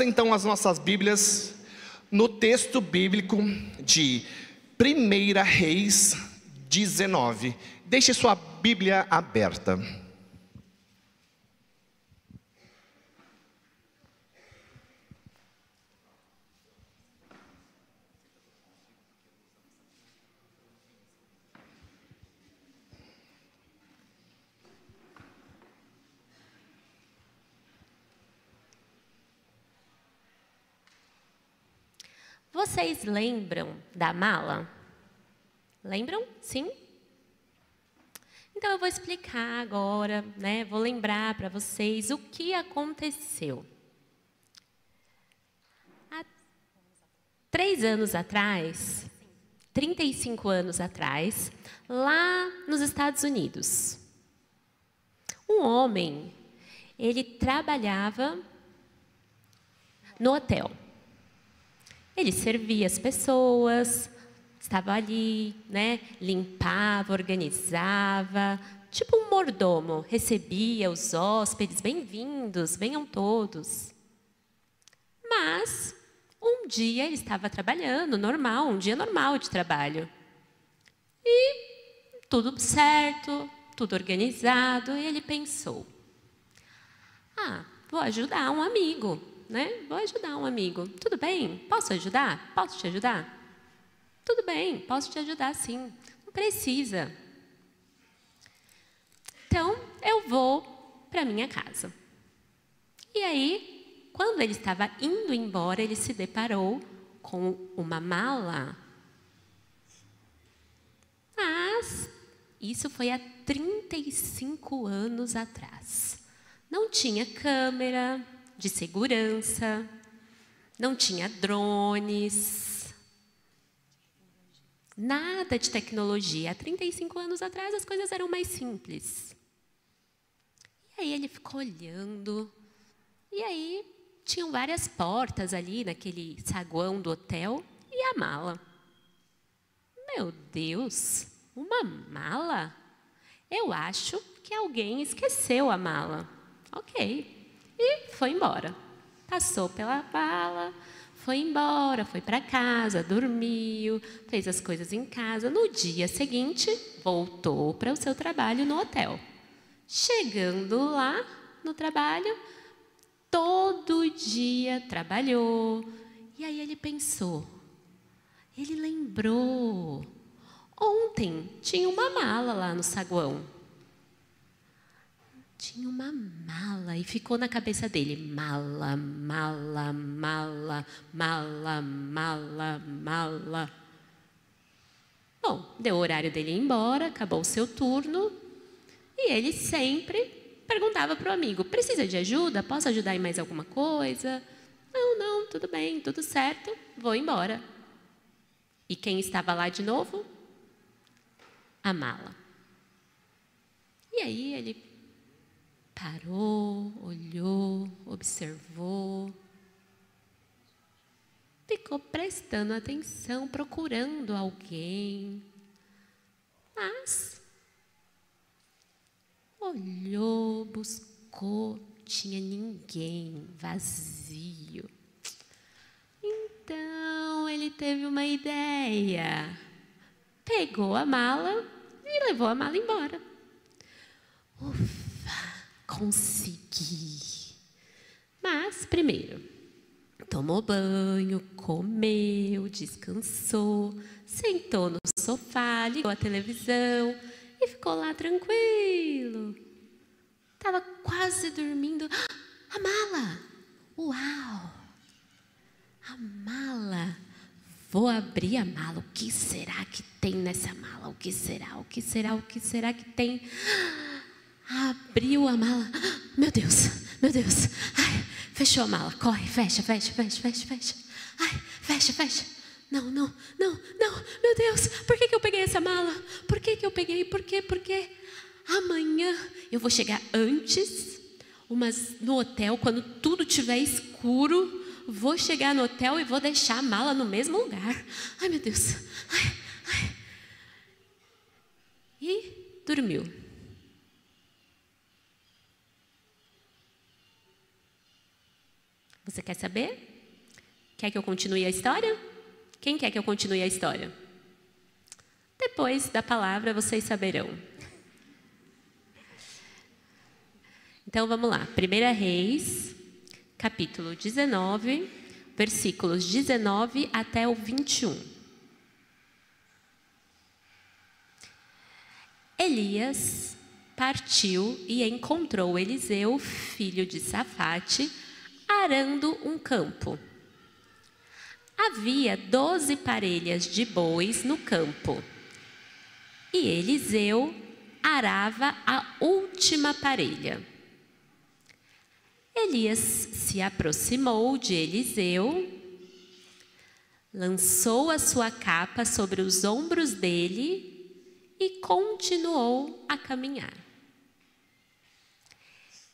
Então as nossas Bíblias no texto bíblico de 1 Reis 19. Deixe sua Bíblia aberta. Vocês lembram da mala? Lembram? Sim? Então eu vou explicar agora, né? Vou lembrar para vocês o que aconteceu. Há 3 anos atrás, 35 anos atrás, lá nos Estados Unidos, um homem, ele trabalhava no hotel. Ele servia as pessoas, estava ali, né? Limpava, organizava, tipo um mordomo, recebia os hóspedes, bem-vindos, venham todos. Mas um dia ele estava trabalhando, normal, um dia normal de trabalho. E tudo certo, tudo organizado, e ele pensou: vou ajudar um amigo. Vou ajudar um amigo. Tudo bem? Posso ajudar? Posso te ajudar? Tudo bem, posso te ajudar sim. Não precisa. Então, eu vou para minha casa. E aí, quando ele estava indo embora, ele se deparou com uma mala. Mas isso foi há 35 anos atrás. Não tinha câmera de segurança, não tinha drones, nada de tecnologia. Há 35 anos atrás as coisas eram mais simples. E aí ele ficou olhando, e aí tinham várias portas ali naquele saguão do hotel, e a mala. Meu Deus, uma mala? Eu acho que alguém esqueceu a mala. Ok. E foi embora. Passou pela mala, foi embora, foi para casa, dormiu, fez as coisas em casa. No dia seguinte, voltou para o seu trabalho no hotel. Chegando lá no trabalho, todo dia trabalhou. E aí ele pensou, ele lembrou. Ontem tinha uma mala lá no saguão. Tinha uma mala e ficou na cabeça dele. Mala, mala, mala, mala, mala, mala. Bom, deu o horário dele ir embora, acabou o seu turno. E ele sempre perguntava para o amigo: precisa de ajuda? Posso ajudar em mais alguma coisa? Não, tudo bem, tudo certo, vou embora. E quem estava lá de novo? A mala. E aí ele parou, olhou, observou, ficou prestando atenção, procurando alguém, mas olhou, buscou, tinha ninguém, vazio. Então ele teve uma ideia, pegou a mala e levou a mala embora. Consegui. Mas, primeiro, tomou banho, comeu, descansou, sentou no sofá, ligou a televisão e ficou lá tranquilo. Estava quase dormindo. A mala! Uau! A mala! Vou abrir a mala. O que será que tem nessa mala? O que será? O que será? O que será que tem? Abriu a mala. Meu Deus, meu Deus. Ai, fechou a mala. Corre, fecha. Ai, fecha. Não. Meu Deus, por que eu peguei essa mala? Por que eu peguei? Por quê? Amanhã eu vou chegar antes, no hotel, quando tudo estiver escuro. Vou chegar no hotel e vou deixar a mala no mesmo lugar. Ai, meu Deus. Ai. E dormiu. Você quer saber? Quer que eu continue a história? Quem quer que eu continue a história? Depois da palavra vocês saberão. Então vamos lá. 1 Reis, capítulo 19, versículos 19 até o 21. Elias partiu e encontrou Eliseu, filho de Safate, arando um campo. Havia 12 parelhas de bois no campo, e Eliseu arava a última parelha. Elias se aproximou de Eliseu, lançou a sua capa sobre os ombros dele e continuou a caminhar.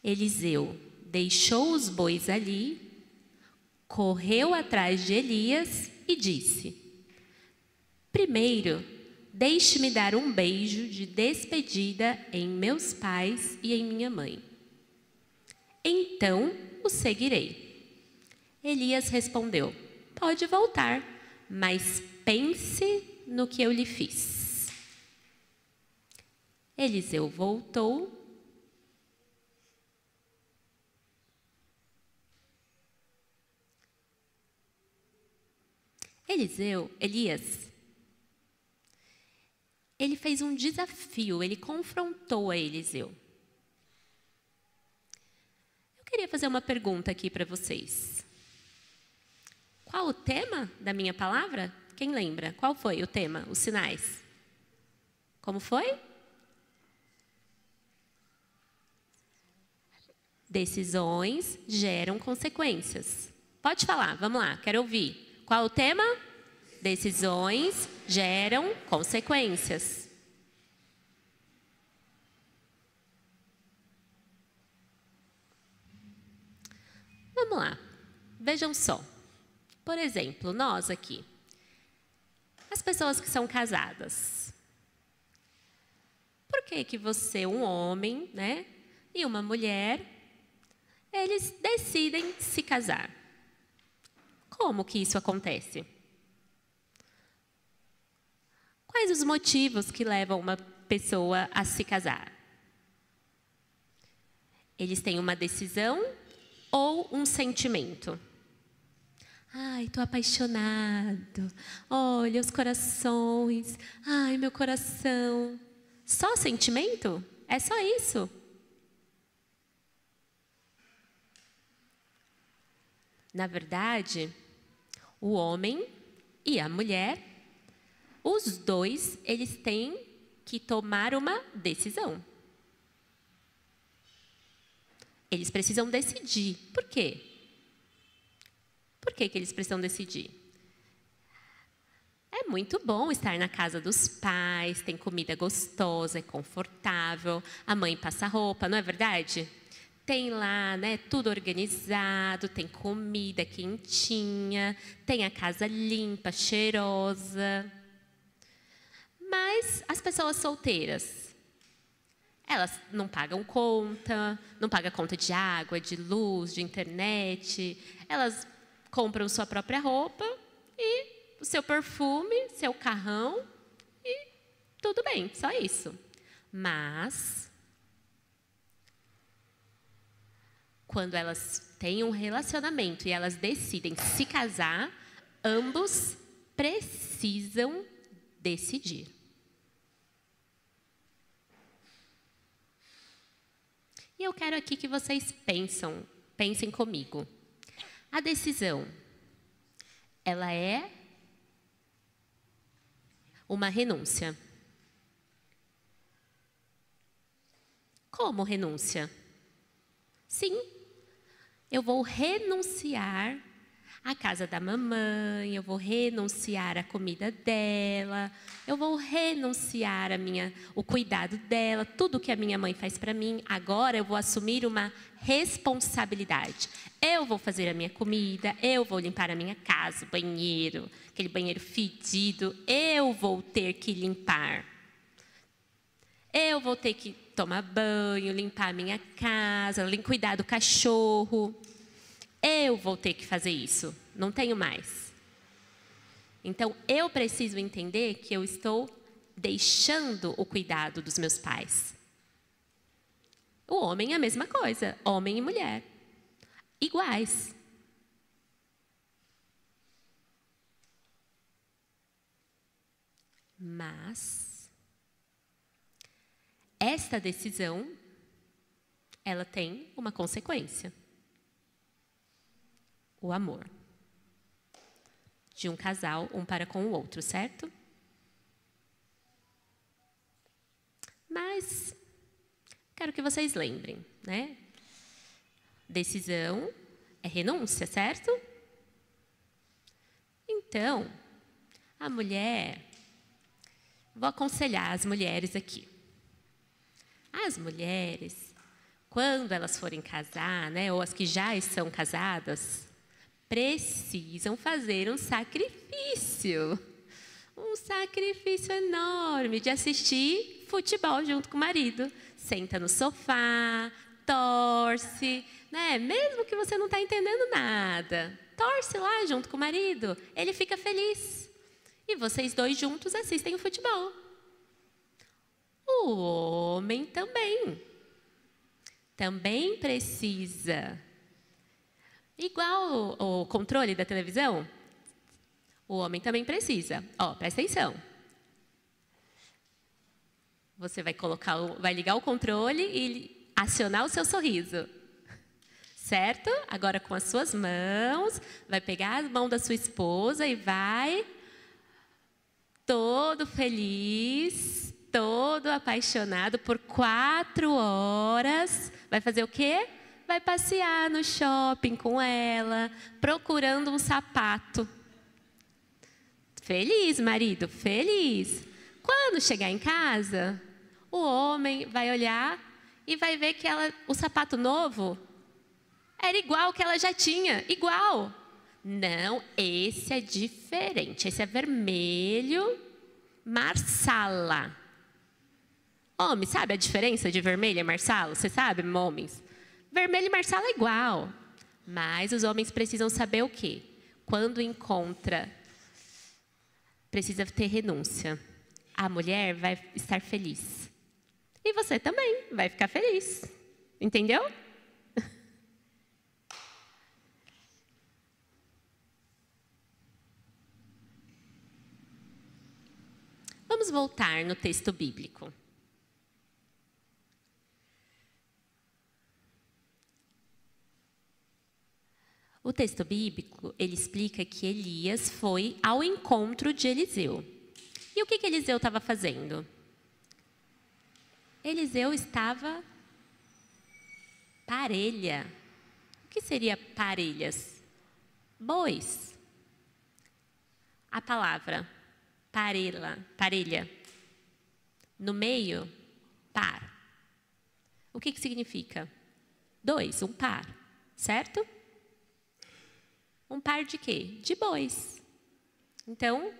Eliseu deixou os bois ali, correu atrás de Elias e disse: primeiro, deixe-me dar um beijo de despedida em meus pais e em minha mãe. Então o seguirei. Elias respondeu: pode voltar, mas pense no que eu lhe fiz. Eliseu voltou. Elias, ele fez um desafio, ele confrontou a Eliseu. Eu queria fazer uma pergunta aqui para vocês. Qual o tema da minha palavra? Quem lembra? Qual foi o tema, os sinais? Como foi? Decisões geram consequências. Pode falar, vamos lá, quero ouvir. Qual o tema? Decisões geram consequências. Vamos lá. Vejam só. Por exemplo, nós aqui. As pessoas que são casadas. Por que você, um homem, né, e uma mulher, eles decidem se casar? Como que isso acontece? Quais os motivos que levam uma pessoa a se casar? Eles têm uma decisão ou um sentimento? Ai, estou apaixonado. Olha os corações. Ai, meu coração. Só sentimento? É só isso? Na verdade, o homem e a mulher, os dois, eles têm que tomar uma decisão. Eles precisam decidir. Por quê? Por que eles precisam decidir? É muito bom estar na casa dos pais, tem comida gostosa, é confortável, a mãe passa roupa, não é verdade? Tem lá, né, tudo organizado, tem comida quentinha, tem a casa limpa, cheirosa. Mas as pessoas solteiras, elas não pagam conta, não pagam conta de água, de luz, de internet. Elas compram sua própria roupa e o seu perfume, seu carrão e tudo bem, só isso. Mas quando elas têm um relacionamento e elas decidem se casar, ambos precisam decidir. E eu quero aqui que vocês pensem comigo. A decisão, ela é uma renúncia. Como renúncia? Sim, eu vou renunciar à casa da mamãe, eu vou renunciar à comida dela, eu vou renunciar o cuidado dela, tudo que a minha mãe faz para mim. Agora eu vou assumir uma responsabilidade. Eu vou fazer a minha comida, eu vou limpar a minha casa, o banheiro, aquele banheiro fedido, eu vou ter que limpar. Eu vou ter que tomar banho, limpar a minha casa, cuidar do cachorro. Eu vou ter que fazer isso, não tenho mais. Então, eu preciso entender que eu estou deixando o cuidado dos meus pais. O homem é a mesma coisa, homem e mulher, iguais. Mas esta decisão, ela tem uma consequência. O amor de um casal, um para com o outro, certo? Mas quero que vocês lembrem, né? Decisão é renúncia, certo? Então, a mulher, vou aconselhar as mulheres aqui. As mulheres, quando elas forem casar, né, ou as que já estão casadas, precisam fazer um sacrifício enorme de assistir futebol junto com o marido. Senta no sofá, torce, né? Mesmo que você não está entendendo nada, torce lá junto com o marido, ele fica feliz. E vocês dois juntos assistem o futebol. O homem também precisa. Igual o controle da televisão, o homem também precisa. Ó, presta atenção. Você vai ligar o controle e acionar o seu sorriso. Certo? Agora com as suas mãos, vai pegar a mão da sua esposa e vai todo feliz, todo apaixonado por 4 horas. Vai fazer o quê? Vai passear no shopping com ela, procurando um sapato. Feliz, marido, feliz. Quando chegar em casa, o homem vai olhar e vai ver que o sapato novo era igual ao que ela já tinha, igual. Não, esse é diferente, esse é vermelho marsala. Homem, sabe a diferença de vermelho e marsala? Você sabe, homens? Vermelho e marsala é igual, mas os homens precisam saber o quê? Quando encontra, precisa ter renúncia. A mulher vai estar feliz. E você também vai ficar feliz. Entendeu? Vamos voltar no texto bíblico. O texto bíblico, ele explica que Elias foi ao encontro de Eliseu. E o que Eliseu estava fazendo? Eliseu estava parelha. O que seria parelhas? Bois. A palavra parelha. No meio, par. O que significa? 2, um par, certo? Um par de quê? De bois. Então,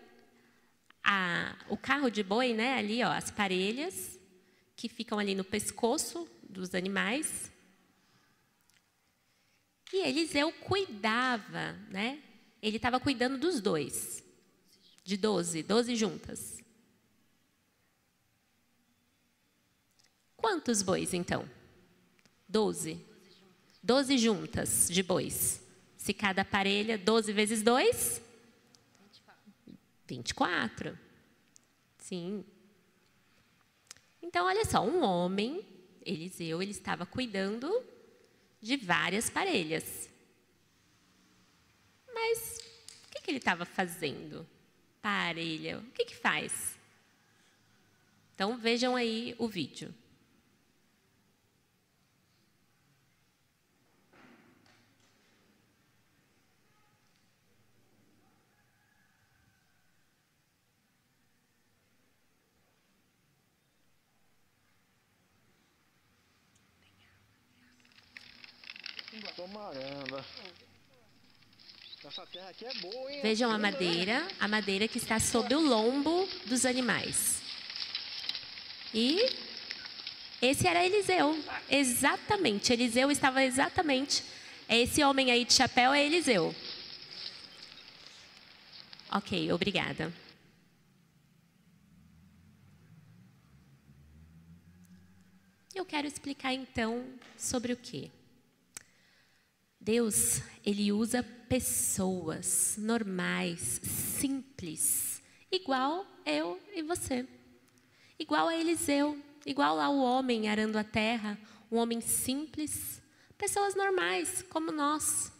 o carro de boi, né, ali, ó, as parelhas que ficam ali no pescoço dos animais. E Eliseu cuidava, né? Ele estava cuidando dos dois. De 12 juntas. Quantos bois, então? 12. 12 juntas de bois. Se cada parelha, 12 vezes 2? 24. Sim. Então, olha só, um homem, Eliseu, ele estava cuidando de várias parelhas. Mas, o que ele estava fazendo? Parelha, o que faz? Então, vejam aí o vídeo. Caramba. Essa terra aqui é boa, hein? Vejam a madeira que está sob o lombo dos animais. E esse era Eliseu, exatamente. Eliseu estava exatamente Esse homem aí de chapéu é Eliseu. Ok, obrigada. Eu quero explicar então sobre o quê? Deus, Ele usa pessoas normais, simples, igual eu e você. Igual a Eliseu, igual lá o homem arando a terra, um homem simples, pessoas normais, como nós.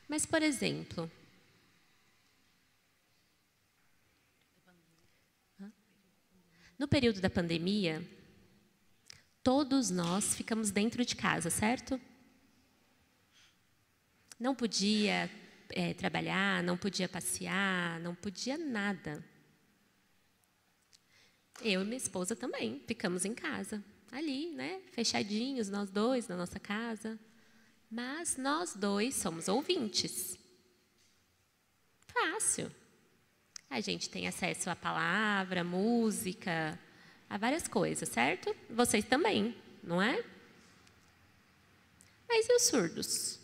Mas, por exemplo, no período da pandemia, todos nós ficamos dentro de casa, certo? Não podia trabalhar, não podia passear, não podia nada. Eu e minha esposa também ficamos em casa, ali, né? Fechadinhos, nós dois, na nossa casa. Mas nós dois somos ouvintes. Fácil. A gente tem acesso à palavra, música, a várias coisas, certo? Vocês também, não é? Mas e os surdos?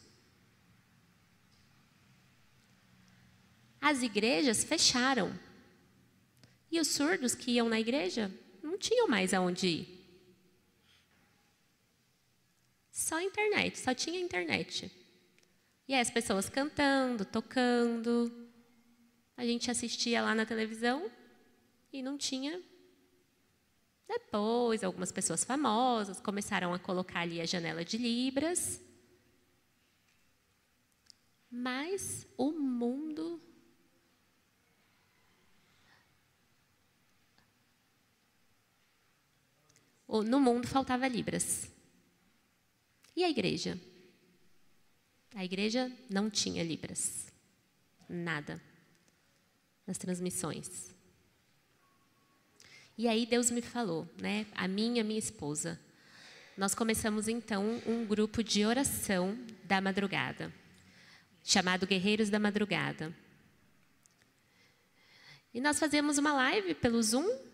As igrejas fecharam. E os surdos que iam na igreja não tinham mais aonde ir. Só internet, só tinha internet. E aí as pessoas cantando, tocando. A gente assistia lá na televisão e não tinha. Depois, algumas pessoas famosas começaram a colocar ali a janela de Libras. Mas o mundo... No mundo faltava Libras. E a igreja? A igreja não tinha Libras. Nada. Nas transmissões. E aí Deus me falou, né? A mim e a minha esposa. Nós começamos então um grupo de oração da madrugada, chamado Guerreiros da Madrugada. E nós fazíamos uma live pelo Zoom,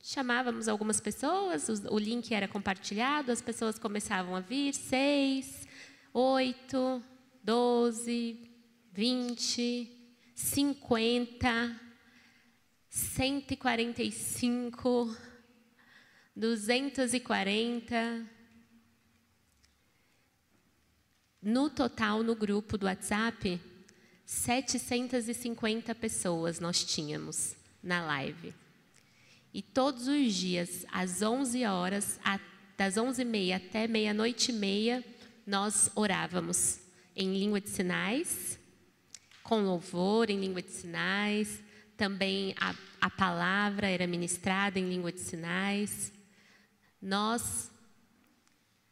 chamávamos algumas pessoas, o link era compartilhado, as pessoas começavam a vir, 6, 8, 12, 20, 50, 145, 240. No total, no grupo do WhatsApp, 750 pessoas nós tínhamos na live. E todos os dias, às 11 horas, das 11h30 até meia-noite e meia, nós orávamos em língua de sinais, com louvor em língua de sinais. Também a palavra era ministrada em língua de sinais. Nós,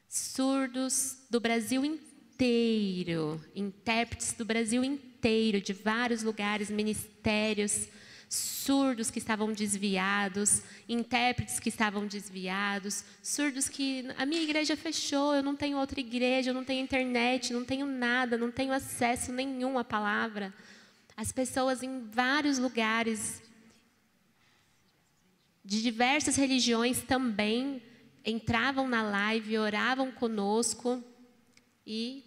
surdos do Brasil inteiro, intérpretes do Brasil inteiro, de vários lugares, ministérios, surdos que estavam desviados, intérpretes que estavam desviados, surdos que a minha igreja fechou, eu não tenho outra igreja, eu não tenho internet, não tenho nada, não tenho acesso nenhum à palavra. As pessoas em vários lugares, de diversas religiões também, entravam na live, oravam conosco. E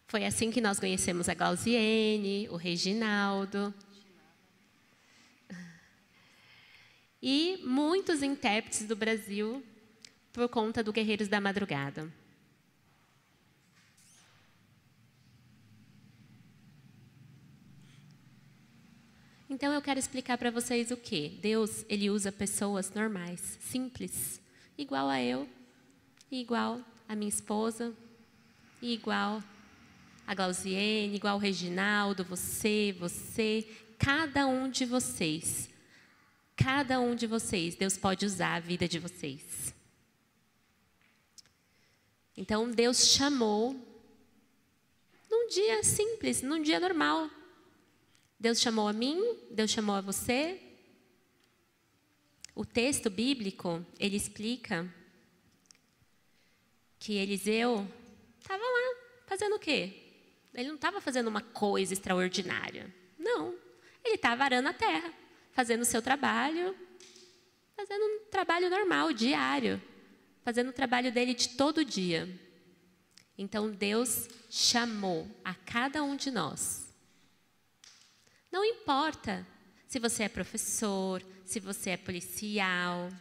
foi assim que nós conhecemos a Glauziene, o Reginaldo. E muitos intérpretes do Brasil por conta do Guerreiros da Madrugada. Então eu quero explicar para vocês o quê? Deus, Ele usa pessoas normais, simples, igual a eu, e igual a minha esposa, e igual a Glauziene, igual o Reginaldo, você, cada um de vocês. Cada um de vocês, Deus pode usar a vida de vocês. Então, Deus chamou num dia simples, num dia normal. Deus chamou a mim, Deus chamou a você. O texto bíblico, ele explica que Eliseu estava lá fazendo o quê? Ele não estava fazendo uma coisa extraordinária. Não, ele estava arando a terra, fazendo o seu trabalho, fazendo um trabalho normal, diário. fazendo o trabalho dele de todo dia. Então Deus chamou a cada um de nós. Não importa se você é professor, se você é policial,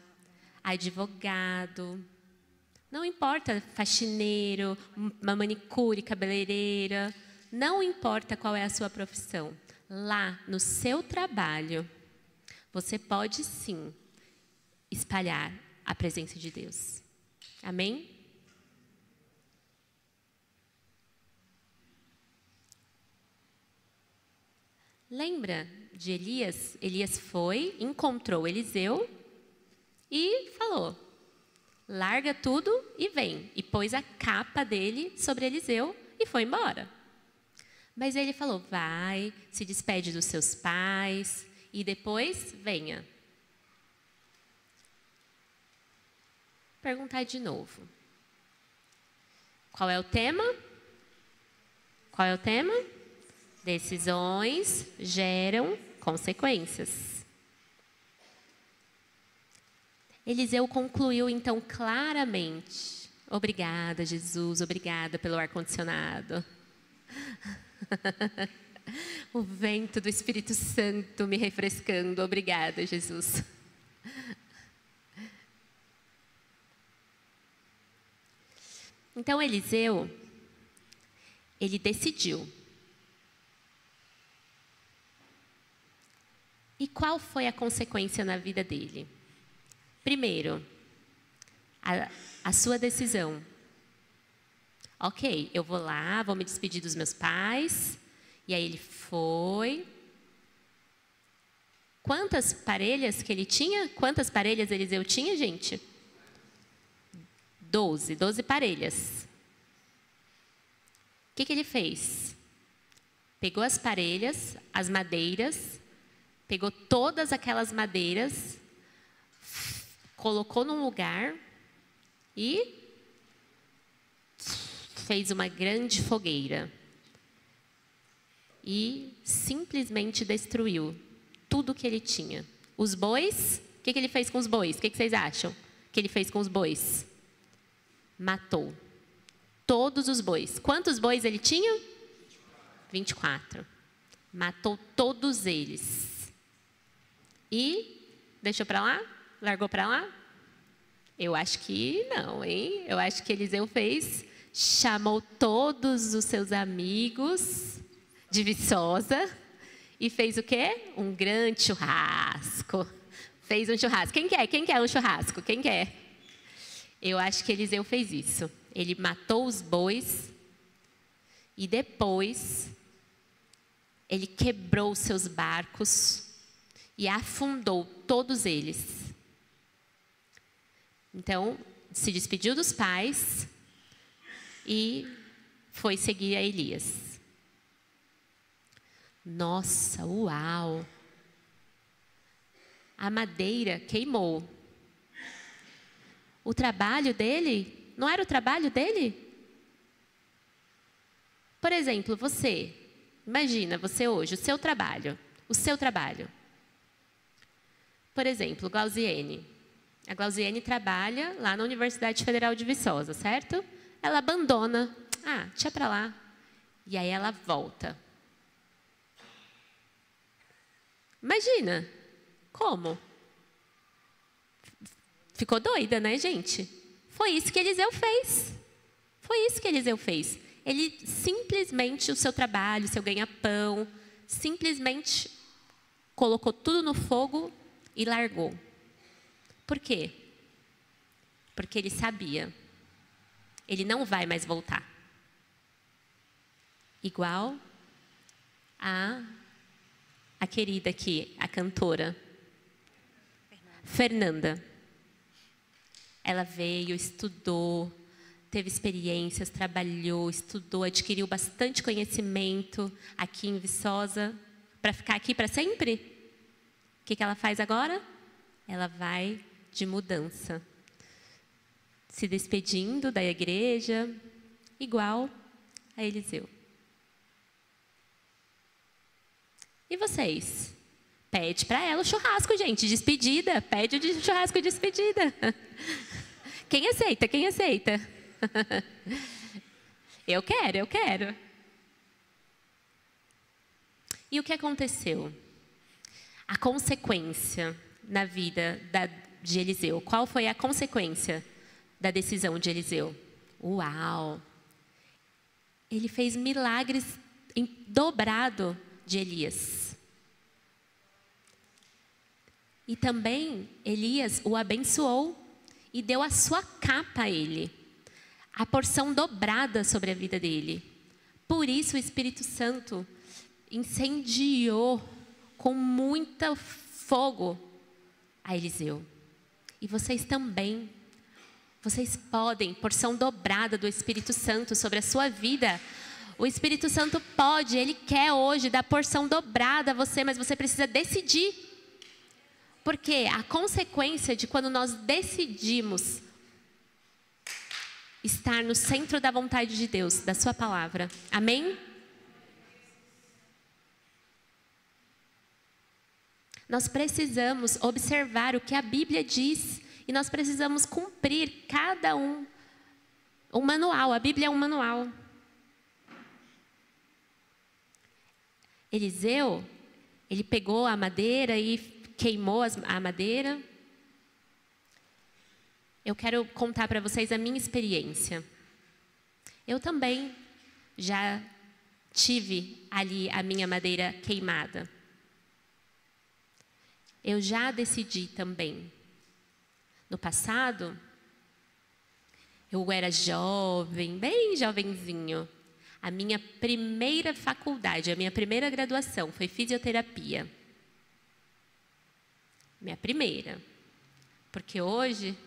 advogado, não importa faxineiro, uma manicure, cabeleireira, não importa qual é a sua profissão. Lá no seu trabalho, você pode sim espalhar a presença de Deus. Amém? Lembra de Elias? Elias foi, encontrou Eliseu e falou: larga tudo e vem. E pôs a capa dele sobre Eliseu e foi embora. Mas ele falou: vai, se despede dos seus pais e depois venha. Perguntar de novo. Qual é o tema? Qual é o tema? Decisões geram consequências. Eliseu concluiu então claramente: obrigada, Jesus, obrigada pelo ar-condicionado. O vento do Espírito Santo me refrescando, obrigada, Jesus. Então Eliseu, ele decidiu. E qual foi a consequência na vida dele? Primeiro, a sua decisão. Ok, eu vou lá, vou me despedir dos meus pais. E aí ele foi. Quantas parelhas que ele tinha? Quantas parelhas Eliseu tinha, gente? 12 parelhas. O que ele fez? Pegou as parelhas, as madeiras, pegou todas aquelas madeiras, colocou num lugar e fez uma grande fogueira. E simplesmente destruiu tudo que ele tinha. Os bois, o que ele fez com os bois? O que vocês acham que ele fez com os bois? Matou todos os bois. Quantos bois ele tinha? 24. Matou todos eles. E deixou para lá? Largou para lá? Eu acho que não, hein? Eu acho que Eliseu chamou todos os seus amigos de Viçosa e fez o quê? Um grande churrasco. Fez um churrasco. Quem quer um churrasco? Quem quer? Eu acho que Eliseu fez isso. Ele matou os bois e depois ele quebrou os seus barcos e afundou todos eles. Então, se despediu dos pais e foi seguir a Elias. Nossa, uau! A madeira queimou. O trabalho dele, não era o trabalho dele? Por exemplo, você, imagina você hoje, o seu trabalho. Por exemplo, Glauziene. A Glauziene trabalha lá na Universidade Federal de Viçosa, certo? Ela abandona. Deixa pra lá. E aí ela volta. Imagina. Como? Ficou doida, né, gente? Foi isso que Eliseu fez. Ele simplesmente, o seu trabalho, o seu ganha-pão, simplesmente colocou tudo no fogo e largou. Por quê? Porque ele sabia. Ele não vai mais voltar. Igual a querida aqui, a cantora Fernanda. Ela veio, estudou, teve experiências, trabalhou, estudou, adquiriu bastante conhecimento aqui em Viçosa para ficar aqui para sempre. O que ela faz agora? Ela vai de mudança, se despedindo da igreja, igual a Eliseu. E vocês? Pede para ela o churrasco, gente, despedida. Pede o churrasco de despedida. Quem aceita? Quem aceita? Eu quero. E o que aconteceu? A consequência na vida de Eliseu. Qual foi a consequência da decisão de Eliseu? Uau! Ele fez milagres em dobrado de Elias. E também Elias o abençoou e deu a sua capa a ele. A porção dobrada sobre a vida dele. Por isso o Espírito Santo incendiou com muito fogo a Eliseu. E vocês também. Vocês podem, porção dobrada do Espírito Santo sobre a sua vida. O Espírito Santo pode, Ele quer hoje dar porção dobrada a você, mas você precisa decidir. Porque a consequência de quando nós decidimos estar no centro da vontade de Deus, da sua palavra. Amém? Nós precisamos observar o que a Bíblia diz. E nós precisamos cumprir cada um manual. A Bíblia é um manual. Eliseu, ele pegou a madeira e queimou a madeira. Eu quero contar para vocês a minha experiência. Eu também já tive ali a minha madeira queimada. Eu já decidi também. No passado, eu era jovem, bem jovenzinho. A minha primeira faculdade, a minha primeira graduação foi fisioterapia. Minha primeira. Porque hoje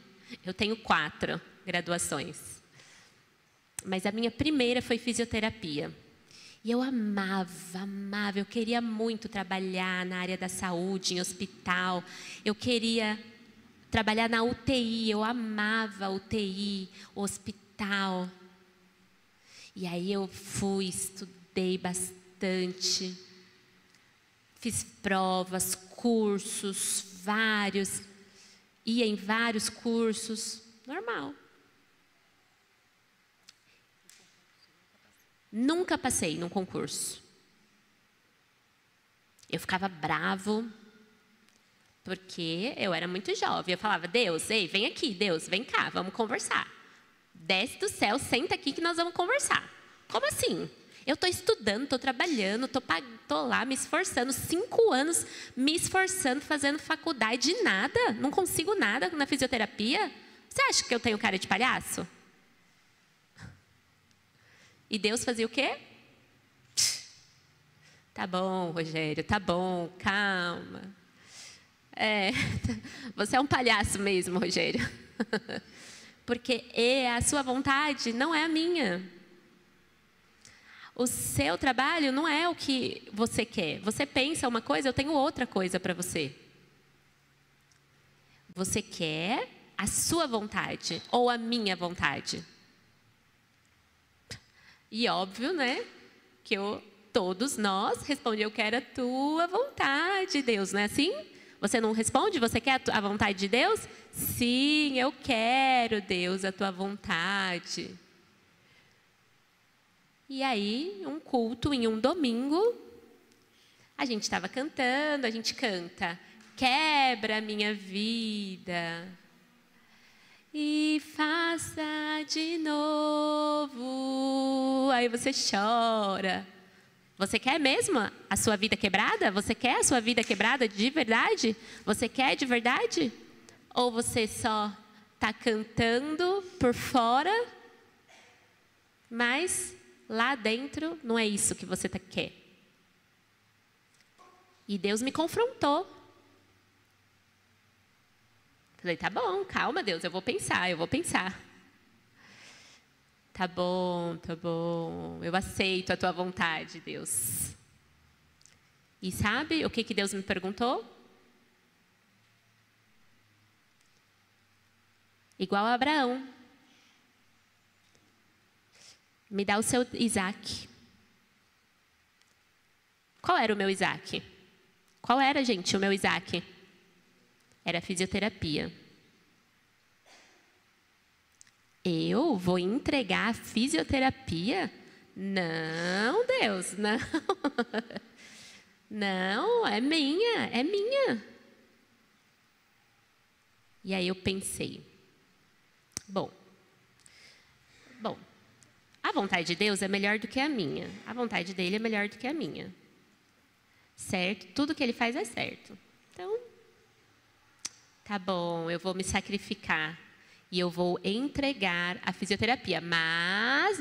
eu tenho 4 graduações. Mas a minha primeira foi fisioterapia. E eu amava, eu queria muito trabalhar na área da saúde, em hospital. Eu queria trabalhar na UTI, eu amava UTI, hospital. E aí eu fui, estudei bastante. Fiz provas, cursos, vários. Ia em vários cursos, normal. Nunca passei num concurso. Eu ficava bravo, porque eu era muito jovem. Eu falava, Deus, ei, vem aqui, Deus, vem cá, vamos conversar. Desce do céu, senta aqui que nós vamos conversar. Como assim? Eu estou estudando, estou trabalhando, estou lá me esforçando, 5 anos me esforçando, fazendo faculdade de nada. Não consigo nada na fisioterapia. Você acha que eu tenho cara de palhaço? E Deus fazia o quê? Tá bom, Rogério, tá bom, calma. Você é um palhaço mesmo, Rogério. Porque a sua vontade não é a minha. O seu trabalho não é o que você quer. Você pensa uma coisa, eu tenho outra coisa para você. Você quer a sua vontade ou a minha vontade? E óbvio, né? Que todos nós respondemos, eu quero a tua vontade, Deus, não é assim? Você não responde? Você quer a vontade de Deus? Sim, eu quero, Deus, a tua vontade. E aí, um culto em um domingo, a gente estava cantando, a gente canta, quebra a minha vida e faça de novo. Aí você chora. Você quer mesmo a sua vida quebrada? Você quer a sua vida quebrada de verdade? Você quer de verdade? Ou você só está cantando por fora, mas lá dentro não é isso que você quer? E Deus me confrontou. Falei, tá bom, calma, Deus, eu vou pensar. Tá bom, eu aceito a tua vontade, Deus. E sabe o que Deus me perguntou? Igual a Abraão. Me dá o seu Isaac. Qual era o meu Isaac? Qual era, gente, o meu Isaac? Era fisioterapia. Eu vou entregar a fisioterapia? Não, Deus, não. Não, é minha, é minha. E aí eu pensei, bom, a vontade de Deus é melhor do que a minha. A vontade dele é melhor do que a minha. Certo? Tudo que ele faz é certo. Então, tá bom, eu vou me sacrificar. E eu vou entregar a fisioterapia. Mas...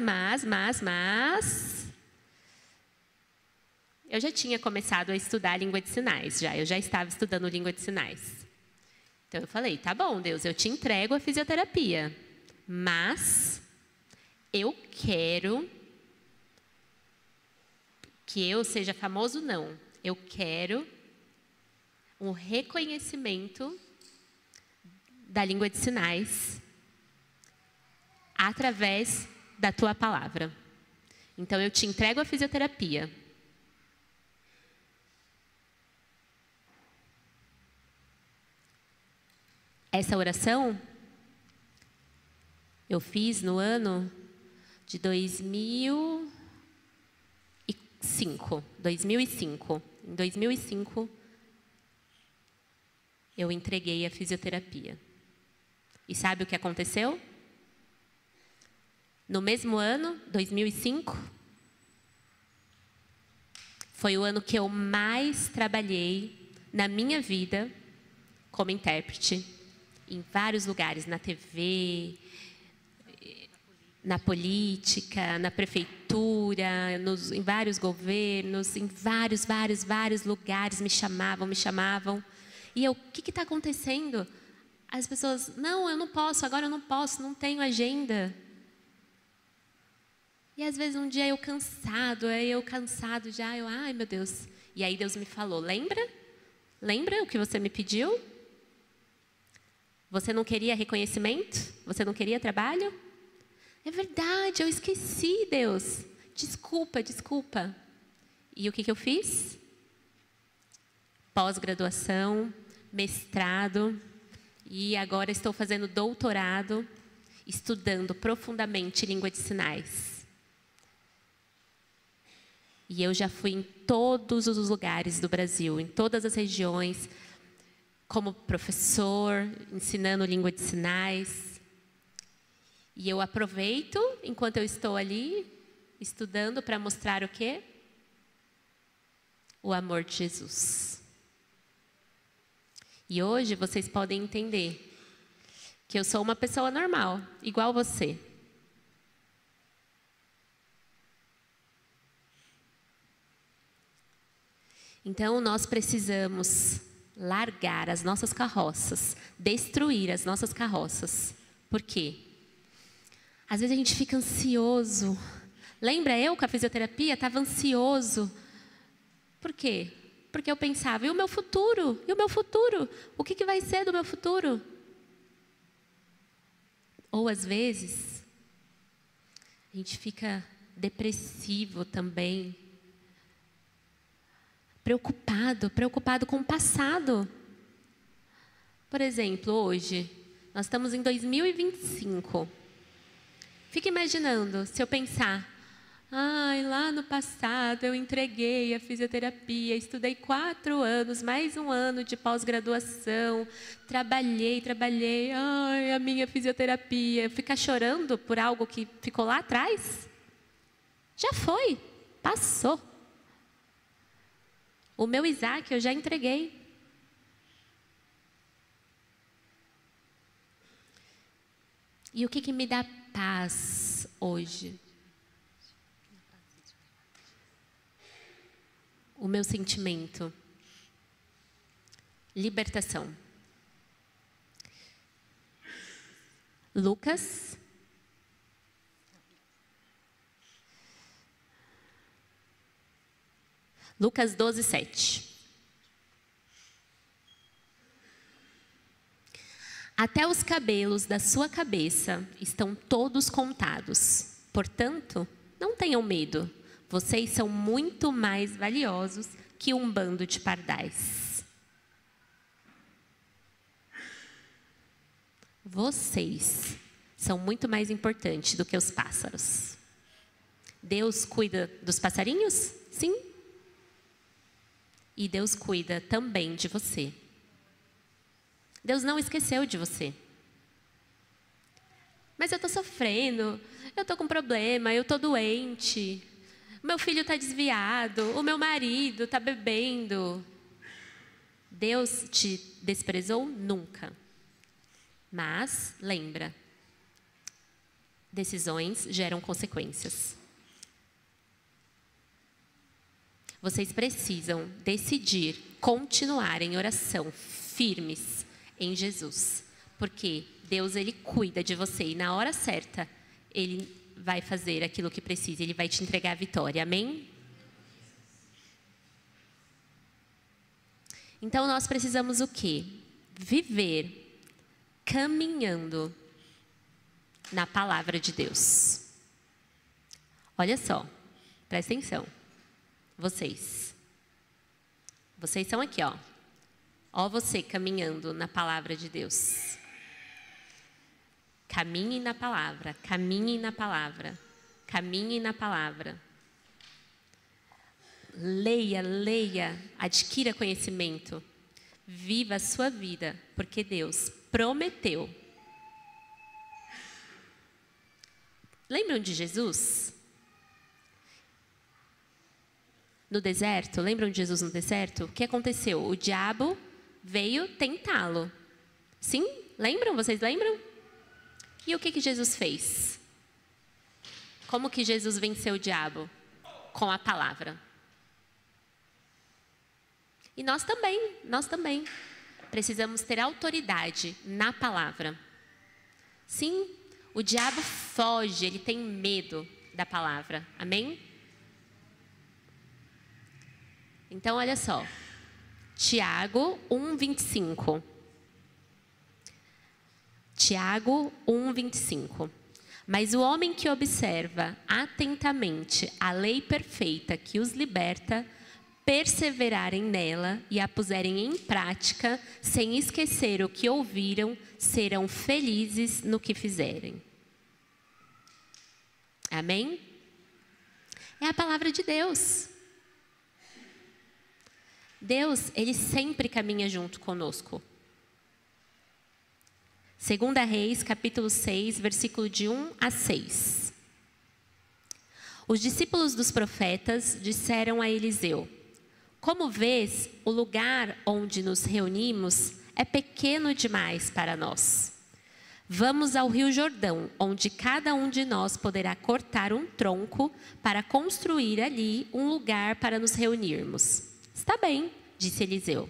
eu já tinha começado a estudar língua de sinais. Eu já estava estudando língua de sinais. Então, eu falei, tá bom, Deus, eu te entrego a fisioterapia. Mas eu quero que eu seja famoso, não. Eu quero um reconhecimento da língua de sinais através da tua palavra. Então, eu te entrego a fisioterapia. Essa oração eu fiz no ano de 2005. Em 2005, eu entreguei a fisioterapia. E sabe o que aconteceu? No mesmo ano, 2005, foi o ano que eu mais trabalhei na minha vida como intérprete, em vários lugares, na TV, na política, na prefeitura, em vários governos, em vários lugares me chamavam. E eu, o que está acontecendo? As pessoas, não, eu não posso, agora eu não posso, não tenho agenda. E às vezes um dia eu cansado já, ai meu Deus. E aí Deus me falou, lembra? Lembra o que você me pediu? Você não queria reconhecimento? Você não queria trabalho? É verdade, eu esqueci, Deus. Desculpa. E o que eu fiz? Pós-graduação, mestrado, e agora estou fazendo doutorado, estudando profundamente língua de sinais. E eu já fui em todos os lugares do Brasil, em todas as regiões, como professor, ensinando língua de sinais. E eu aproveito, enquanto eu estou ali, estudando para mostrar o quê? O amor de Jesus. E hoje vocês podem entender que eu sou uma pessoa normal, igual você. Então, nós precisamos largar as nossas carroças, destruir as nossas carroças. Por quê? Às vezes a gente fica ansioso. Lembra eu com a fisioterapia? Estava ansioso. Por quê? Porque eu pensava, e o meu futuro? E o meu futuro? O que vai ser do meu futuro? Ou às vezes, a gente fica depressivo também. Preocupado com o passado. Por exemplo, hoje, nós estamos em 2025. Fica imaginando, se eu pensar, lá no passado eu entreguei a fisioterapia, estudei 4 anos, mais um ano de pós-graduação, trabalhei, a minha fisioterapia. Ficar chorando por algo que ficou lá atrás? Já foi, passou. O meu Isaac eu já entreguei. E o que me dá paz hoje? O meu sentimento. Libertação. Lucas 12:7. Até os cabelos da sua cabeça estão todos contados. Portanto, não tenham medo. Vocês são muito mais valiosos que um bando de pardais. Vocês são muito mais importantes do que os pássaros. Deus cuida dos passarinhos? Sim. E Deus cuida também de você. Deus não esqueceu de você. Mas eu estou sofrendo, eu estou com problema, eu estou doente, meu filho está desviado, o meu marido está bebendo. Deus te desprezou? Nunca. Mas, lembra, decisões geram consequências. Vocês precisam decidir continuar em oração, firmes em Jesus. Porque Deus, Ele cuida de você e na hora certa, Ele vai fazer aquilo que precisa, Ele vai te entregar a vitória. Amém? Então, nós precisamos o quê? Viver caminhando na palavra de Deus. Olha só, presta atenção. Vocês são aqui, ó. Ó você caminhando na palavra de Deus. Caminhe na palavra, caminhe na palavra, caminhe na palavra. Leia, leia, adquira conhecimento. Viva a sua vida, porque Deus prometeu. Lembram de Jesus? No deserto, lembram de Jesus no deserto? O que aconteceu? O diabo veio tentá-lo. Sim? Lembram? Vocês lembram? E o que Jesus fez? Como que Jesus venceu o diabo? Com a palavra. E nós também precisamos ter autoridade na palavra. Sim, o diabo foge, ele tem medo da palavra. Amém? Então, olha só. Tiago 1:25. Tiago 1:25. Mas o homem que observa atentamente a lei perfeita que os liberta, perseverarem nela e a puserem em prática, sem esquecer o que ouviram, serão felizes no que fizerem. Amém? É a palavra de Deus. Deus, Ele sempre caminha junto conosco. 2 Reis, capítulo 6, versículo de 1-6. Os discípulos dos profetas disseram a Eliseu: como vês, o lugar onde nos reunimos é pequeno demais para nós. Vamos ao Rio Jordão, onde cada um de nós poderá cortar um tronco para construir ali um lugar para nos reunirmos. Está bem, disse Eliseu.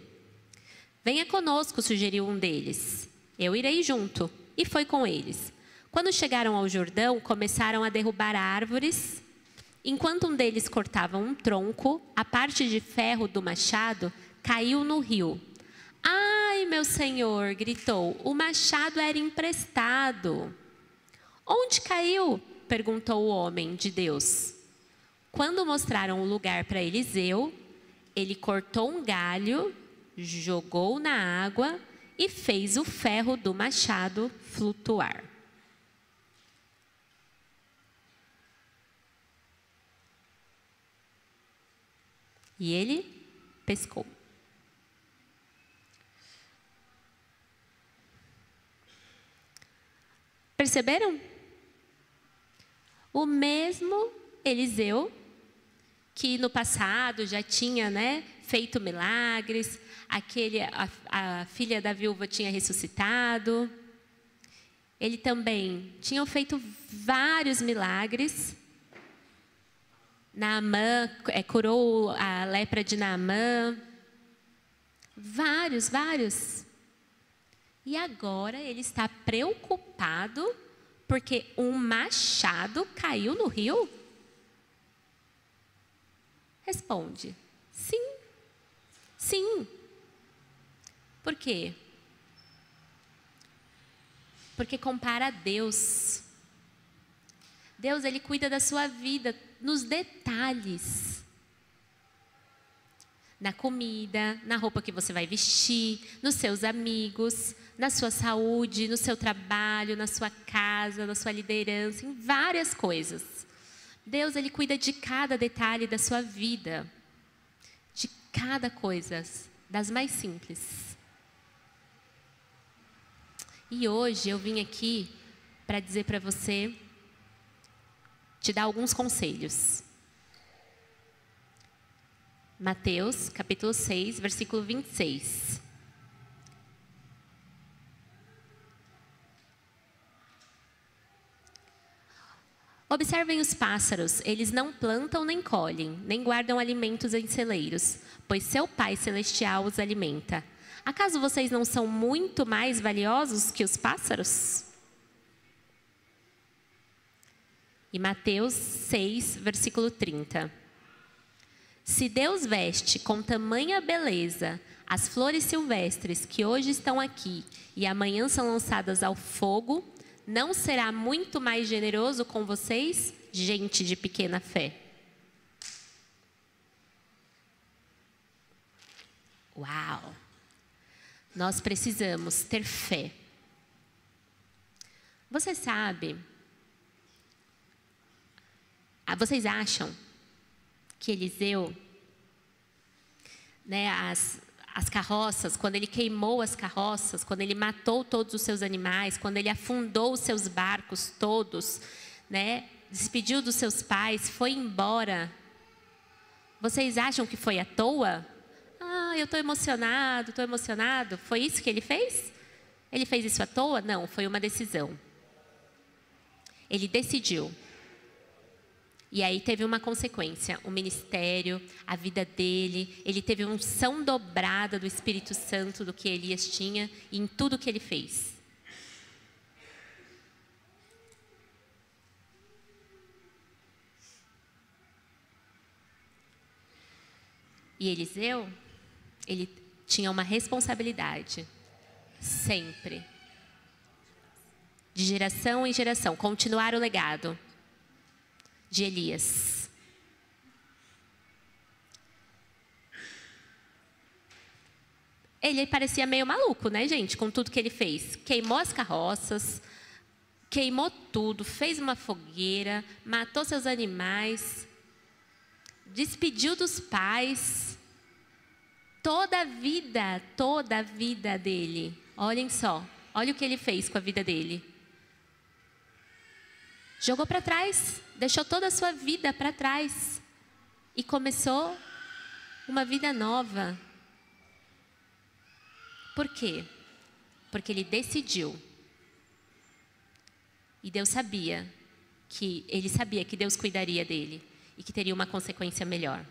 Venha conosco, sugeriu um deles. Eu irei junto. E foi com eles. Quando chegaram ao Jordão, começaram a derrubar árvores. Enquanto um deles cortava um tronco, a parte de ferro do machado caiu no rio. Ai, meu senhor, gritou, o machado era emprestado. Onde caiu? Perguntou o homem de Deus. Quando mostraram o lugar para Eliseu, ele cortou um galho, jogou na água e fez o ferro do machado flutuar. E ele pescou. Perceberam? O mesmo Eliseu, que no passado já tinha, feito milagres, a filha da viúva tinha ressuscitado. Ele também tinha feito vários milagres. Naamã, curou a lepra de Naamã. Vários. E agora ele está preocupado porque um machado caiu no rio? Responde. Sim. Por quê? Porque compara a Deus. Deus, Ele cuida da sua vida nos detalhes. na comida, na roupa que você vai vestir, nos seus amigos, na sua saúde, no seu trabalho, na sua casa, na sua liderança, em várias coisas. Deus, Ele cuida de cada detalhe da sua vida, de cada coisa, das mais simples. E hoje eu vim aqui para dizer para você, te dar alguns conselhos. Mateus, capítulo 6, versículo 26. Observem os pássaros, eles não plantam nem colhem, nem guardam alimentos em celeiros, pois seu Pai Celestial os alimenta. Acaso vocês não são muito mais valiosos que os pássaros? E Mateus 6, versículo 30. Se Deus veste com tamanha beleza as flores silvestres que hoje estão aqui e amanhã são lançadas ao fogo, não será muito mais generoso com vocês, gente de pequena fé? Uau! Nós precisamos ter fé. Você sabe, vocês acham que Eliseu, né, as carroças, quando ele queimou as carroças, quando ele matou todos os seus animais, quando ele afundou os seus barcos todos, né, despediu dos seus pais, foi embora, vocês acham que foi à toa? Eu estou emocionado, estou emocionado. Foi isso que ele fez? Ele fez isso à toa? Não, foi uma decisão. Ele decidiu. E aí teve uma consequência, o ministério, a vida dele, ele teve uma unção dobrada do Espírito Santo do que Elias tinha em tudo que ele fez. E Eliseu, ele tinha uma responsabilidade, sempre, de geração em geração, continuar o legado de Elias. Ele parecia meio maluco, né, gente, com tudo que ele fez. Queimou as carroças, queimou tudo, fez uma fogueira, matou seus animais, despediu dos pais. Toda a vida dele. Olhem só, olha o que ele fez com a vida dele. Jogou para trás, deixou toda a sua vida para trás e começou uma vida nova. Por quê? Porque ele decidiu. E Deus sabia que Deus cuidaria dele e que teria uma consequência melhor.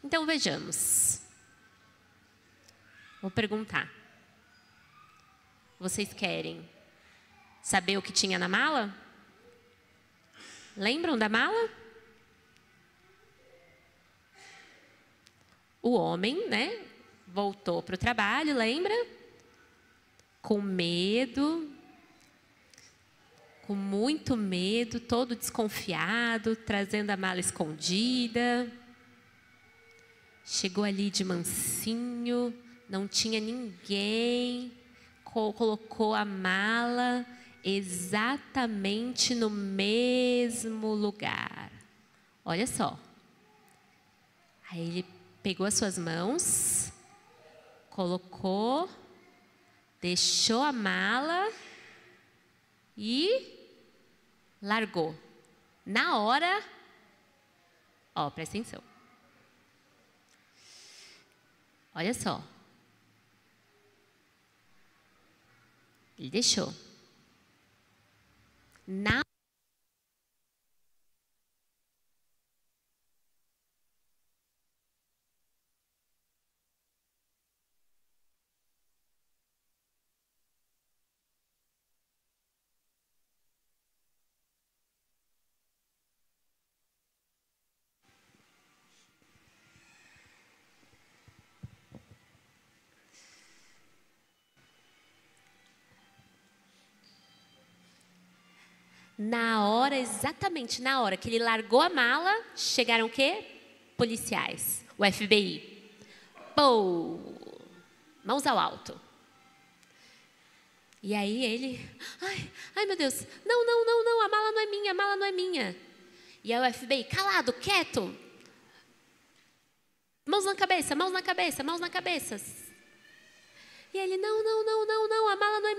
Então vejamos. Vou perguntar. Vocês querem saber o que tinha na mala? Lembram da mala? O homem, né, voltou para o trabalho, lembra? Com medo, com muito medo, todo desconfiado, trazendo a mala escondida. Chegou ali de mansinho, não tinha ninguém, colocou a mala exatamente no mesmo lugar. Olha só. Aí ele pegou as suas mãos, colocou, deixou a mala e largou. Na hora, presta atenção. Olha só. Ele deixou. Na hora, exatamente na hora que ele largou a mala, chegaram o quê? policiais, o FBI. Pô! Mãos ao alto. E aí ele, ai meu Deus, não, a mala não é minha. E aí o FBI, calado, quieto. Mãos na cabeça. E ele, não, a mala não é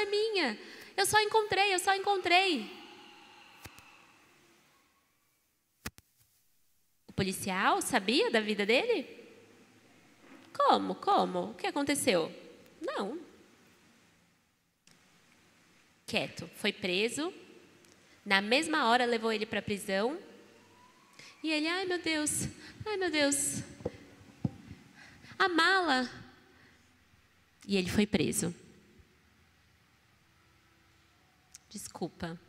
minha. Eu só encontrei. O policial sabia da vida dele? Como? O que aconteceu? Não. Quieto, foi preso. Na mesma hora levou ele para a prisão. E ele, ai meu Deus, a mala. E ele foi preso. Desculpa.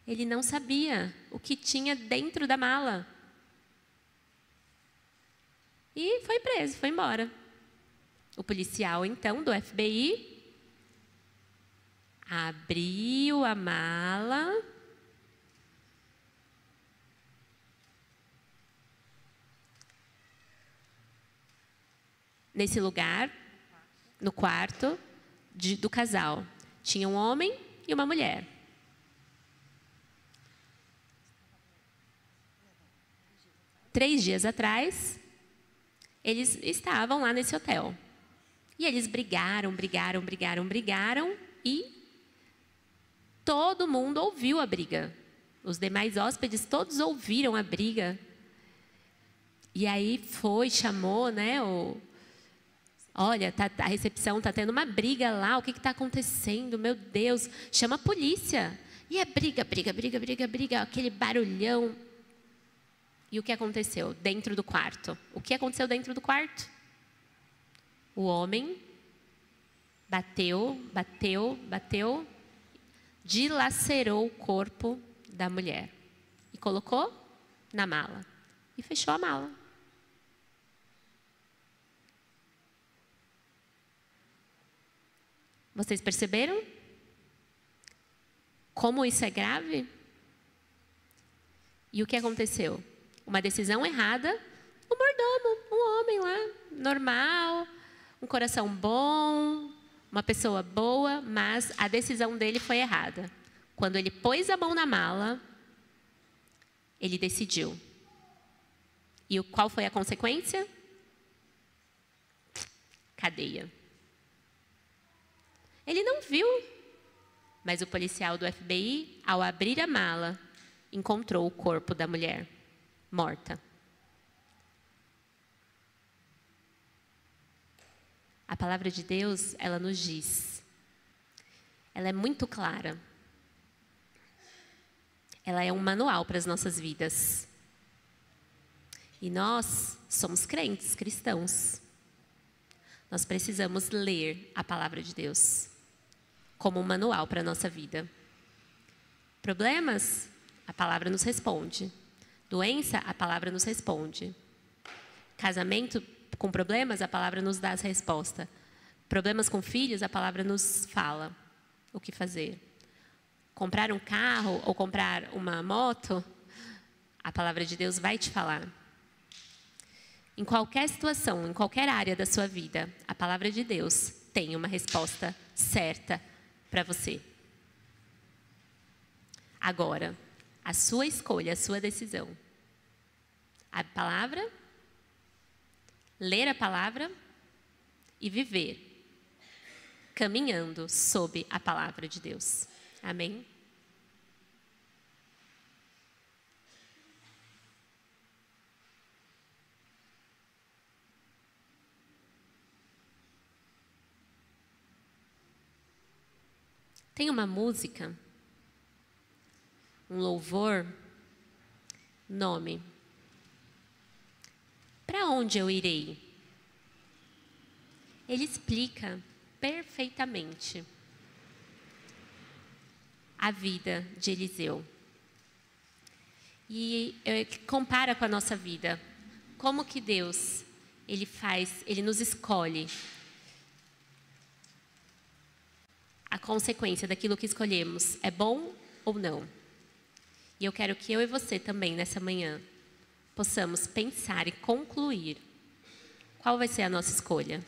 Ele não sabia o que tinha dentro da mala. E foi preso, foi embora. O policial, então, do FBI, abriu a mala. Nesse lugar, no quarto do casal, tinha um homem e uma mulher. Três dias atrás, eles estavam lá nesse hotel. E eles brigaram e todo mundo ouviu a briga. Os demais hóspedes todos ouviram a briga. E aí chamou, né, olha, a recepção está tendo uma briga lá, o que está acontecendo? Meu Deus, chama a polícia. E é briga, aquele barulhão. E o que aconteceu dentro do quarto? O que aconteceu dentro do quarto? O homem bateu, dilacerou o corpo da mulher e colocou na mala e fechou a mala. Vocês perceberam como isso é grave? E o que aconteceu? Uma decisão errada, um mordomo, um homem lá, normal, um coração bom, uma pessoa boa, mas a decisão dele foi errada. Quando ele pôs a mão na mala, ele decidiu. E qual foi a consequência? Cadeia. Ele não viu, mas o policial do FBI, ao abrir a mala, encontrou o corpo da mulher, morta. A palavra de Deus, ela nos diz, ela é muito clara. Ela é um manual para as nossas vidas. E nós somos crentes, cristãos. Nós precisamos ler a palavra de Deus como um manual para a nossa vida. Problemas? A palavra nos responde. Doença? A palavra nos responde. Casamento com problemas? A palavra nos dá as respostas. Problemas com filhos? A palavra nos fala o que fazer. Comprar um carro ou comprar uma moto? A palavra de Deus vai te falar. Em qualquer situação, em qualquer área da sua vida, a palavra de Deus tem uma resposta certa para você. Agora, a sua escolha, a sua decisão. A palavra, ler a palavra e viver, caminhando sob a palavra de Deus. Amém? Tem uma música, um louvor, nome. Para onde eu irei? Ele explica perfeitamente a vida de Eliseu. E compara com a nossa vida. Como que Deus, ele nos escolhe. A consequência daquilo que escolhemos é bom ou não? E eu quero que eu e você também, nessa manhã, possamos pensar e concluir qual vai ser a nossa escolha.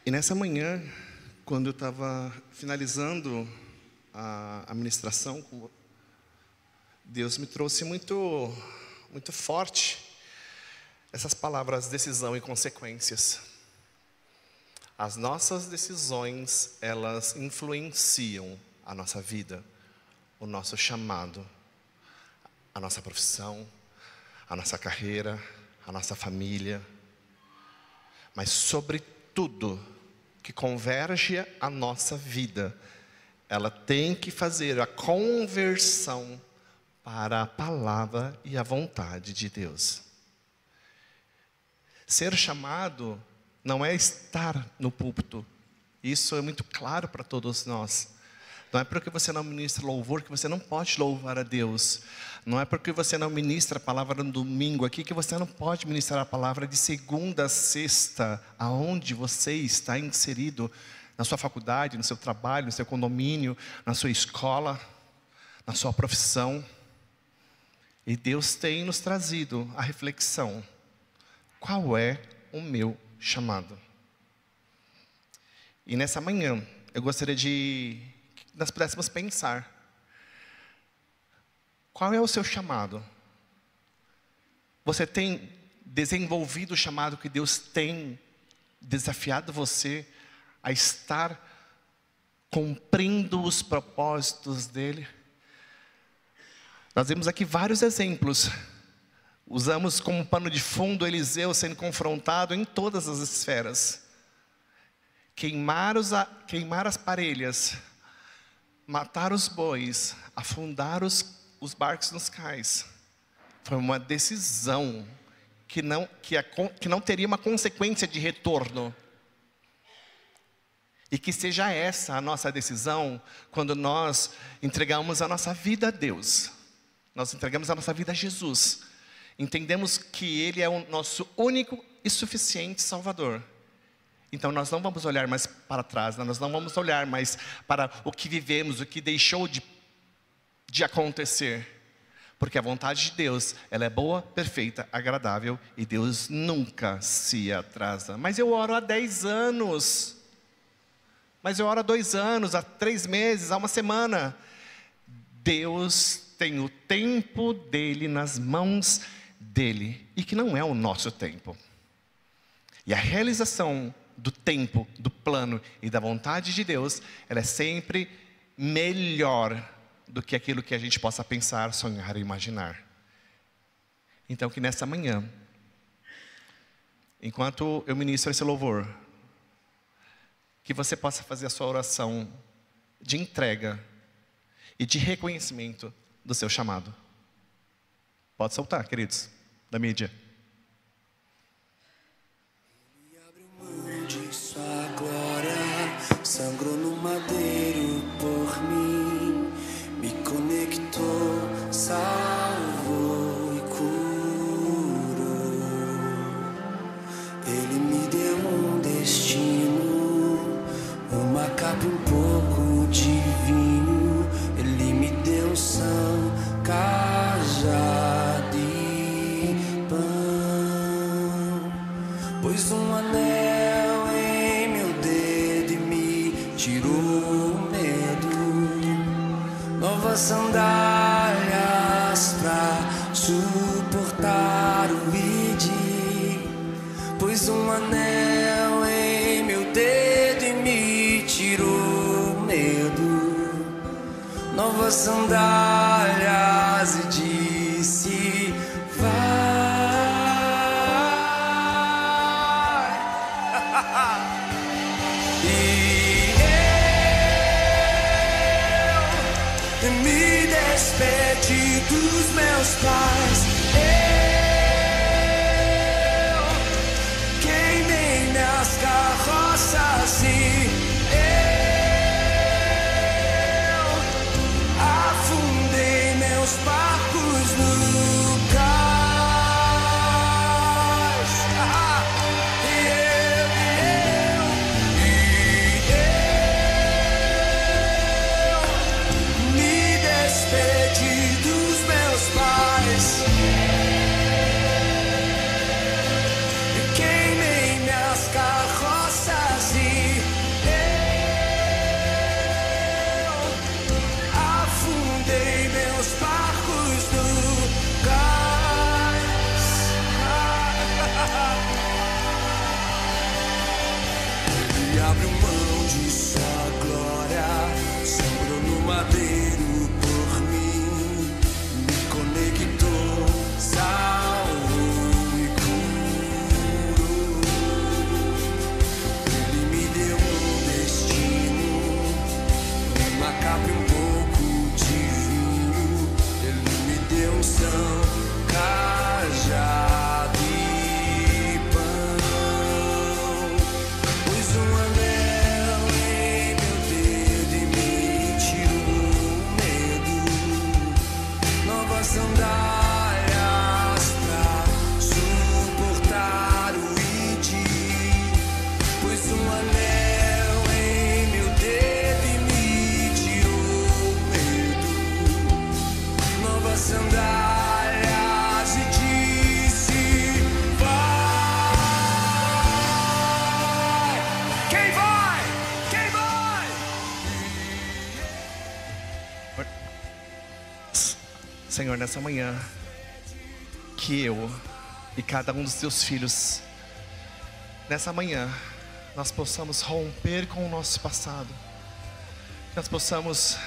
E nessa manhã, quando eu estava finalizando a ministração, Deus me trouxe muito forte essas palavras: decisão e consequências. As nossas decisões, elas influenciam a nossa vida, o nosso chamado, a nossa profissão, a nossa carreira, a nossa família. Mas sobre tudo que converge a nossa vida, ela tem que fazer a conversão para a palavra e a vontade de Deus. Ser chamado não é estar no púlpito. Isso é muito claro para todos nós. Não é porque você não ministra louvor que você não pode louvar a Deus. Não é porque você não ministra a palavra no domingo aqui que você não pode ministrar a palavra de segunda a sexta, aonde você está inserido, na sua faculdade, no seu trabalho, no seu condomínio, na sua escola, na sua profissão. E Deus tem nos trazido a reflexão: qual é o meu chamado? E nessa manhã, eu gostaria que nós pudéssemos pensar: qual é o seu chamado? Você tem desenvolvido o chamado que Deus tem desafiado você a estar cumprindo os propósitos dEle? Nós vemos aqui vários exemplos. Usamos como pano de fundo Eliseu sendo confrontado em todas as esferas. Queimar as parelhas, matar os bois, afundar os barcos nos cais. Foi uma decisão que não teria uma consequência de retorno. E que seja essa a nossa decisão quando nós entregamos a nossa vida a Deus. Nós entregamos a nossa vida a Jesus. Entendemos que Ele é o nosso único e suficiente Salvador. Então nós não vamos olhar mais para trás, nós não vamos olhar mais para o que vivemos, o que deixou de acontecer. Porque a vontade de Deus, ela é boa, perfeita, agradável, e Deus nunca se atrasa. Mas eu oro há 10 anos. Mas eu oro há 2 anos, há 3 meses, há 1 semana. Deus tem o tempo dele nas mãos dele, e que não é o nosso tempo. E a realização do tempo, do plano e da vontade de Deus, ela é sempre melhor do que aquilo que a gente possa pensar, sonhar e imaginar. Então que nessa manhã, enquanto eu ministro esse louvor, que você possa fazer a sua oração de entrega e de reconhecimento do seu chamado. Pode soltar, queridos, da mídia. Ele abriu mão de sua glória, sangrou no madeiro por mim, me conectou, salvou e curou. Ele me deu um destino, uma capa e um pouco de vinho. Ele me deu são, cajado e pão. Pôs um anel em meu dedo e me tirou o medo. Novas sandálias pra suportar o ide. Pôs um anel em meu dedo e me tirou o medo. Novas sandálias e disse: vai. E eu me despedi dos meus pais. Eu queimei minhas carroças e os barcos no cais. Senhor, nessa manhã, que eu e cada um dos teus filhos, nessa manhã, nós possamos romper com o nosso passado, que nós possamos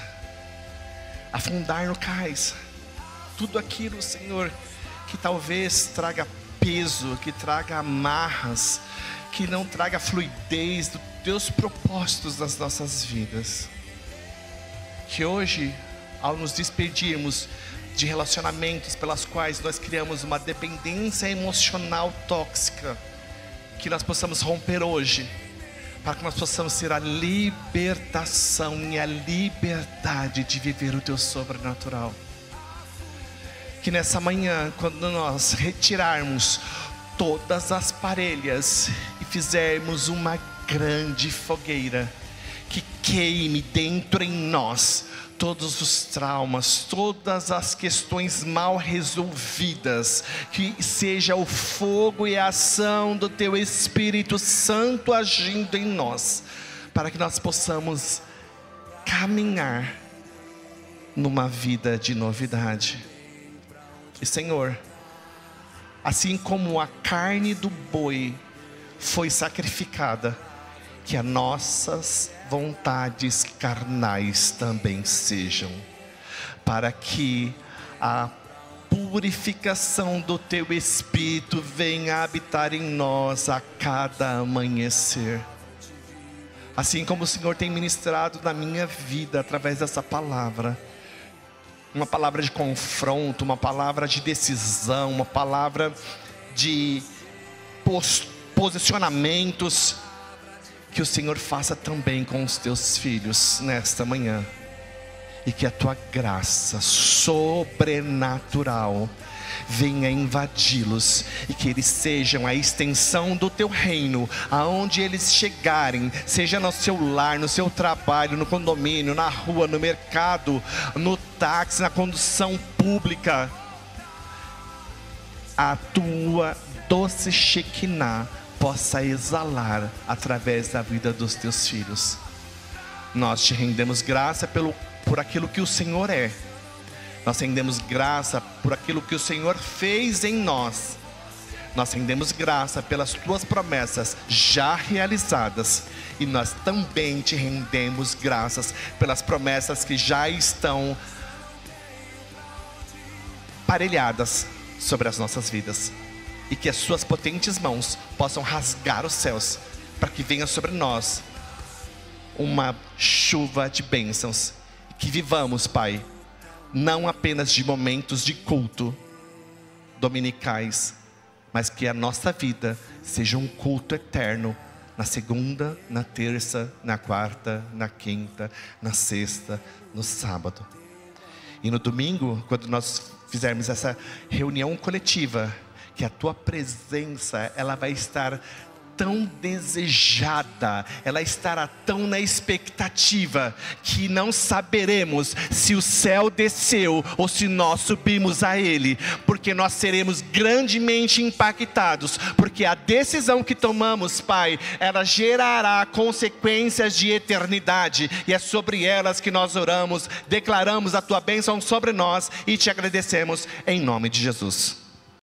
afundar no cais tudo aquilo, Senhor, que talvez traga peso, que traga amarras, que não traga fluidez dos teus propósitos nas nossas vidas. Que hoje, ao nos despedirmos de relacionamentos pelas quais nós criamos uma dependência emocional tóxica, que nós possamos romper hoje, para que nós possamos ter a libertação e a liberdade de viver o teu sobrenatural. Que nessa manhã, quando nós retirarmos todas as parelhas e fizermos uma grande fogueira, que queime dentro em nós todos os traumas, todas as questões mal resolvidas, que seja o fogo e a ação do teu Espírito Santo agindo em nós, para que nós possamos caminhar numa vida de novidade. E Senhor, assim como a carne do boi foi sacrificada, que as nossas vontades carnais também sejam, para que a purificação do teu Espírito venha habitar em nós a cada amanhecer. Assim como o Senhor tem ministrado na minha vida através dessa palavra, uma palavra de confronto, uma palavra de decisão, uma palavra de posicionamentos, que o Senhor faça também com os teus filhos nesta manhã, e que a tua graça sobrenatural venha invadi-los, e que eles sejam a extensão do teu reino, aonde eles chegarem, seja no seu lar, no seu trabalho, no condomínio, na rua, no mercado, no táxi, na condução pública, a tua doce Shekinah possa exalar através da vida dos teus filhos. Nós te rendemos graça por aquilo que o Senhor é. Nós rendemos graça por aquilo que o Senhor fez em nós. Nós rendemos graça pelas tuas promessas já realizadas. E nós também te rendemos graças pelas promessas que já estão parelhadas sobre as nossas vidas. E que as suas potentes mãos possam rasgar os céus, para que venha sobre nós uma chuva de bênçãos. Que vivamos, Pai, não apenas de momentos de culto dominicais, mas que a nossa vida seja um culto eterno, na segunda, na terça, na quarta, na quinta, na sexta, no sábado. E no domingo, quando nós fizermos essa reunião coletiva, que a tua presença, ela vai estar tão desejada, ela estará tão na expectativa, que não saberemos se o céu desceu ou se nós subimos a ele, porque nós seremos grandemente impactados, porque a decisão que tomamos, Pai, ela gerará consequências de eternidade, e é sobre elas que nós oramos, declaramos a tua bênção sobre nós e te agradecemos em nome de Jesus.